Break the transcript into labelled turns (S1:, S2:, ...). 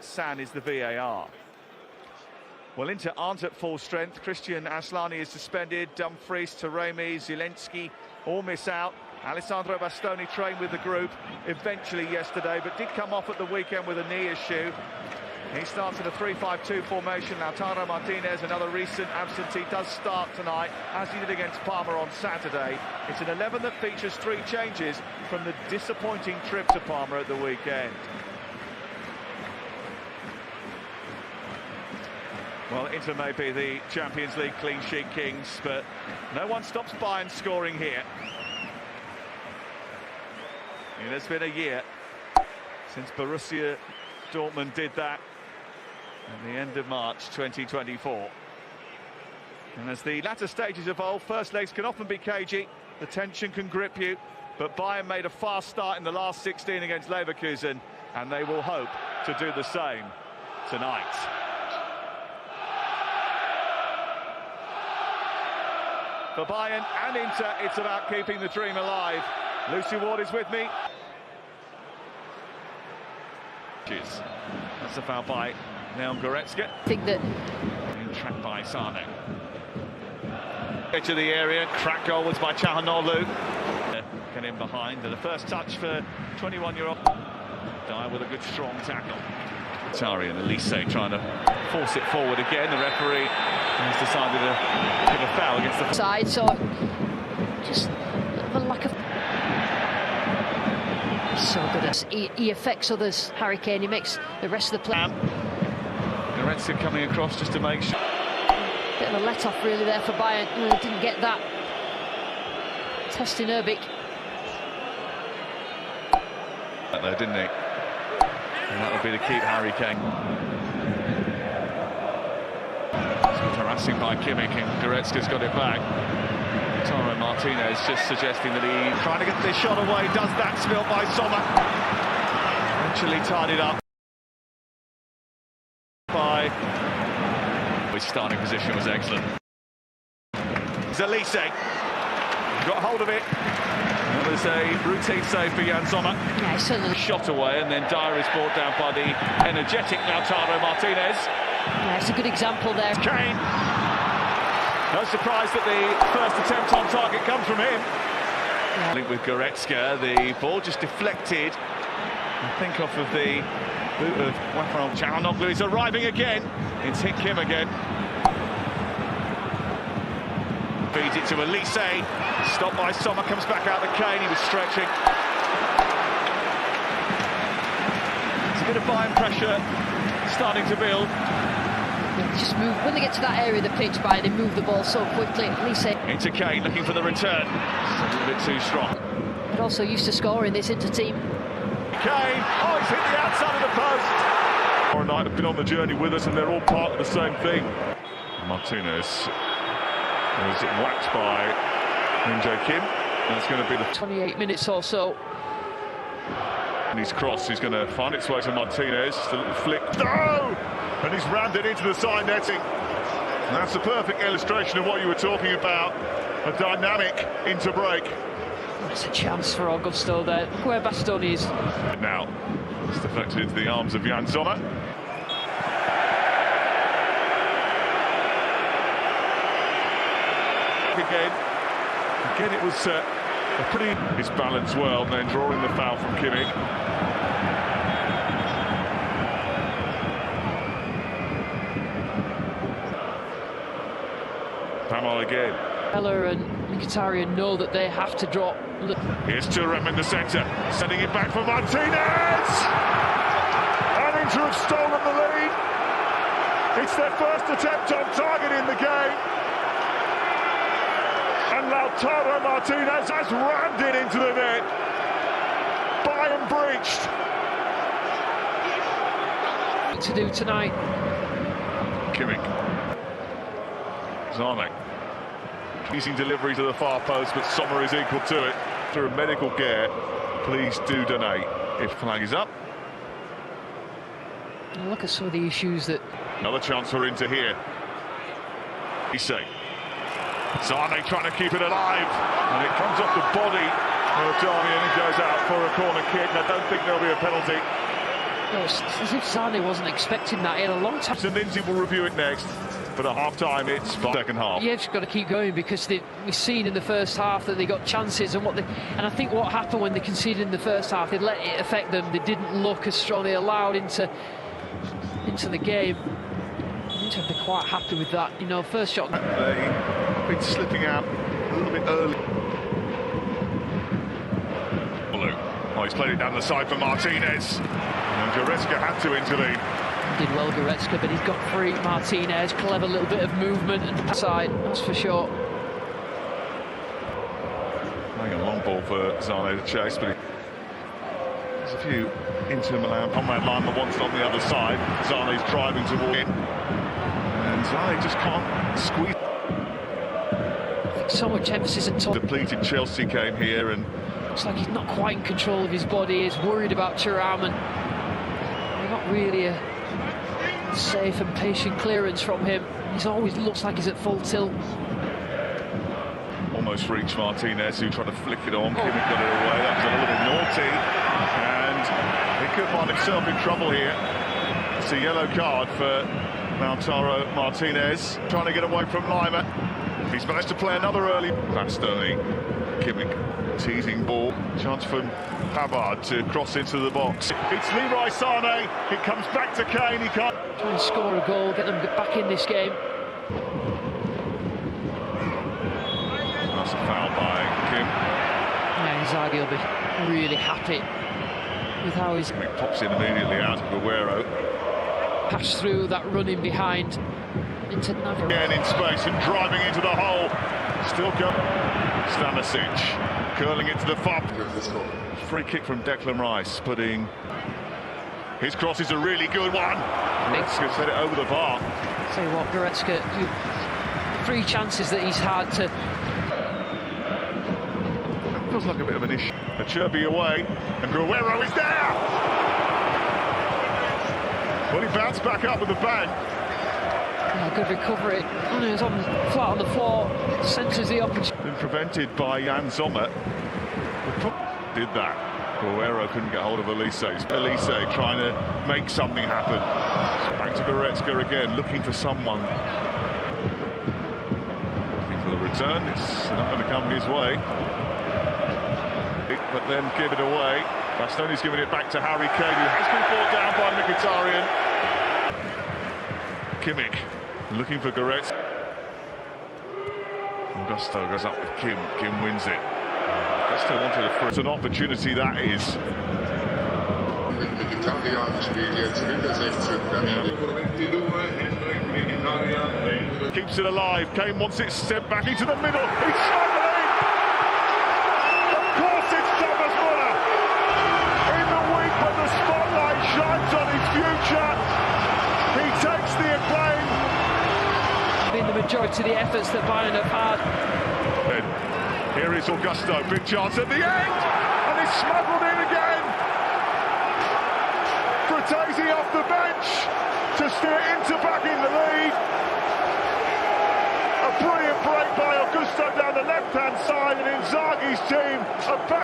S1: San is the VAR. Well, Inter aren't at full strength. Christian Aslani is suspended. Dumfries, Taremi, Zielinski all miss out. Alessandro Bastoni trained with the group eventually yesterday, but did come off at the weekend with a knee issue. He starts in a 3-5-2 formation. Lautaro Martinez, another recent absentee, does start tonight, as he did against Parma on Saturday. It's an 11 that features 3 changes from the disappointing trip to Parma at the weekend. Well, Inter may be the Champions League clean sheet kings, but no one stops Bayern scoring here. It has been a year since Borussia Dortmund did that at the end of March 2024. And as the latter stages evolve, first legs can often be cagey, the tension can grip you, but Bayern made a fast start in the last 16 against Leverkusen, and they will hope to do the same tonight. For Bayern and Inter, it's about keeping the dream alive. Lucy Ward is with me. That's a foul by Leon Goretzka.
S2: I think that...
S1: Being tracked by Sane. Edge of the area, crack goal was by Çalhanoğlu. Get in behind, and the first touch for 21-year-old. Dyer with a good strong tackle. Tari and Elise trying to force it forward again. The referee has decided to give a foul against the
S2: side, so just a lack of... So good. He affects others, Harry Kane. He makes the rest of the play.
S1: Goretzka coming across just to make sure.
S2: Bit of a let-off really there for Bayern. Didn't get that. Testing Erbic.
S1: There, didn't he? And that'll be to keep Harry Kane. Some harassing by Kimmich, and Goretzka's got it back. Lautaro Martinez just suggesting that he trying to get this shot away, does that, spilled by Sommer. Eventually tied it up by... His starting position was excellent. Zalise got hold of it. That was a routine save for Jan Sommer.
S2: Yeah, certainly.
S1: Shot away, and then Dyer is brought down by the energetic Lautaro Martinez.
S2: Yeah, it's a good example there.
S1: Kane. No surprise that the first attempt on target comes from him.
S2: Yeah.
S1: Link with Goretzka, the ball just deflected. I think off of the boot of Wafran. Çalhanoğlu is arriving again. It's hit Kim again. Feeds it to Elise. Stopped by Sommer, comes back out to Kane. He was stretching. It's a bit of Bayern pressure starting to build.
S2: They just move when they get to that area of the pitch, Bayern, they move the ball so quickly. Elise
S1: into Kane, looking for the return. It's a bit too strong.
S2: But also used to scoring this Inter team.
S1: Kane, oh, he's hit the outside of the post.
S3: Tomorrow night have been on the journey with us, and they're all part of the same thing. Martinez was whacked by Min-jae Kim, and it's going to be the
S2: 28 minutes or so.
S3: And his cross is going to find its way to Martinez. Just a little flick. No! And he's rammed it into the side netting. And that's a perfect illustration of what you were talking about. A dynamic into break.
S2: That's a chance for Augusto there. Look where Bastoni is.
S3: And now it's deflected into the arms of Jan Sommer. Again, it was a pretty... His balance well, and then drawing the foul from Kimmich. Pamel again.
S2: Ella and Mkhitaryan know that they have to drop.
S3: Here's Thuram in the centre, sending it back for Martinez! And Inter have stolen the lead. It's their first attempt on target in the game. And Lautaro Martinez has rammed it into the net. Bayern breached.
S2: What to do tonight?
S3: Kimmich. Zarnek. Using delivery to the far post, but Sommer is equal to it. Through medical care, please do donate. If flag is up.
S2: Look at some of the issues that...
S3: Another chance for Inter here. Issei. Sane trying to keep it alive, and it comes off the body of Darmian and goes out for a corner kick. I don't think there'll be a penalty.
S2: It's as if Sane wasn't expecting that. He had a long time.
S3: So Lindsay will review it next. But at half-time, it's second half.
S2: Yeah, just got to keep going because we've seen in the first half that they got chances and I think what happened when they conceded in the first half, they let it affect them. They didn't look as strong. They allowed into the game. I need to be quite happy with that. You know, first shot.
S3: They've been slipping out a little bit early. Oh, he's played it down the side for Martinez. And Goretzka had to intervene.
S2: Did well, Goretzka, but he's got free. Martinez, clever little bit of movement and side, that's for sure.
S3: Playing a long ball for Zane to chase, but there's a few Inter Milan on that line that wants it on the other side. Zane's driving to walk in, and Zane just can't squeeze.
S2: So much emphasis and top.
S3: Depleted Chelsea came here, and
S2: looks like he's not quite in control of his body. He's worried about Thuram, and not really a safe and patient clearance from him. He always looks like he's at full tilt.
S3: Almost reached Martinez, who tried to flick it on. Kimmich got it away. That was a little bit naughty, and he could find himself in trouble here. It's a yellow card for Lautaro Martinez, trying to get away from Lima. He's managed to play another early. Bastoni, Kimmich, teasing ball. Chance for Pavard to cross into the box. It's Leroy Sané. It comes back to Kane. He can't
S2: try and score a goal, get them back in this game.
S3: That's a foul by Kim.
S2: Yeah, Inzaghi will be really happy with how he's
S3: pops in immediately out of Aguero.
S2: Passed through that running behind into Navarro.
S3: Again in space and driving into the hole. Still going. Stanisic curling it to the far. Free kick from Declan Rice, putting his cross is a really good one. Goretzka set it over the bar.
S2: Tell you what, Goretzka, 3 chances that he's had to.
S3: Feels like a bit of an issue. A chirpy away, and Aguero is there. Well, he bounced back up with a bang.
S2: Yeah, good recovery. He was flat on the floor. Centres the opportunity.
S3: Been prevented by Jan Sommer. Did that. Aguero couldn't get hold of Elise. Elise trying to make something happen. Back to Goretzka again, looking for someone. Looking for the return. It's not going to come his way. But then give it away. Bastoni's giving it back to Harry Kane, who has been brought down by Mkhitaryan. Kimmich looking for Goretzka. Augusto goes up with Kim. Kim wins it. Augusto wanted a it's an opportunity that is. Keeps it alive. Kane wants it sent back into the middle. He's struggling. Of course it's Thomas Muller. In the week when the spotlight shines on his future, he takes the acclaim.
S2: Been the majority of the efforts that Bayern have had.
S3: And here is Augusto, big chance at the end, and he's smuggled in again. Fratesi off the bench to steer Inter back in the lead. A brilliant break by Augusto down the left-hand side, and Inzaghi's team are back.